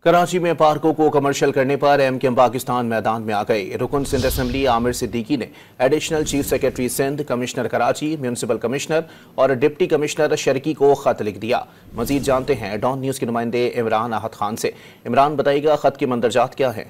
कराची में पार्कों को कमर्शियल करने पर एमकेएम पाकिस्तान मैदान में आ गए। रुकन सिंध असेंबली आमिर सिद्दीकी ने additional chief secretary Sindh, commissioner Karachi, municipal commissioner और डिप्टी कमिश्नर शर्की को खत लिख दिया। मजीद जानते हैं डॉन न्यूज़ के नुमाइंदे इमरान आहत खान से। इमरान, बताइएगा खत के मंदरजात क्या है?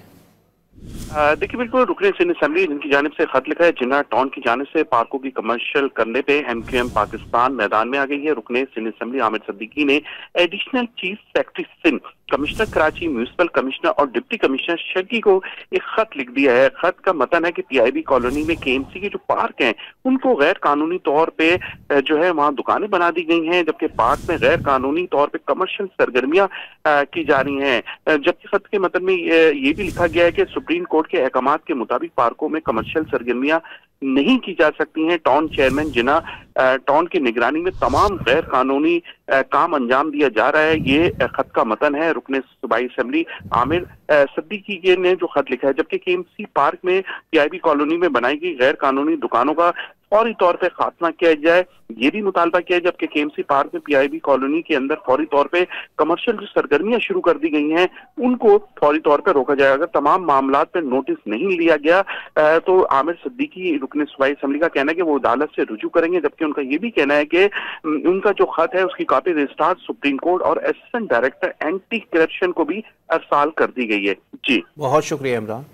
देखिए, बिल्कुल रुकन सिंध असेंबली जिनकी जानिब से खत लिखा है, जिन्ना टाउन की जानिब से पार्कों की कमर्शियल करने पे एमकेएम पाकिस्तान मैदान में आ गई है। रुकन सिंध असेंबली आमिर सिद्दीकी ने additional chief secretary Sindh, commissioner Karachi, municipal commissioner और डिप्टी कमिश्नर शर्की को एक खत लिख दिया है। खत का मतन है कि पीआईबी कॉलोनी में केएमसी के जो पार्क हैं उनको गैर कानूनी तौर पे जो है वहाँ दुकानें बना दी गई हैं, जबकि पार्क में गैर कानूनी तौर पे कमर्शियल सरगर्मियां की जा रही हैं। जबकि खत के मतन में ये भी लिखा गया है कि सुप्रीम कोर्ट के अहकामात के मुताबिक पार्कों में कमर्शियल सरगर्मियां नहीं की जा सकती हैं। टाउन चेयरमैन जिन्ना टाउन की निगरानी में तमाम गैर कानूनी काम अंजाम दिया जा रहा है, ये खत का मतन है। रुकने सूबाई असेंबली आमिर सिद्दीकी ने जो खत लिखा है, जबकि केएमसी पार्क में पीआईबी कॉलोनी में बनाई गई गैर कानूनी दुकानों का फौरी तौर पे खात्मा किया जाए, ये भी मुतालबा किया है। जबकि केएमसी पार्क में पीआईबी कॉलोनी के अंदर फौरी तौर पे कमर्शियल जो सरगर्मियां शुरू कर दी गई हैं उनको फौरी तौर पे रोका जाएगा। अगर तमाम मामलात पे नोटिस नहीं लिया गया तो आमिर सिद्दीकी रुकने सूबाई असेंबली का कहना है कि वो अदालत से रुजू करेंगे। जबकि उनका ये भी कहना है कि उनका जो खत है उसकी कॉपी रजिस्ट्रार सुप्रीम कोर्ट और असिस्टेंट डायरेक्टर एंटी करप्शन को भी अरसाल कर दी गई है। जी, बहुत शुक्रिया इमरान।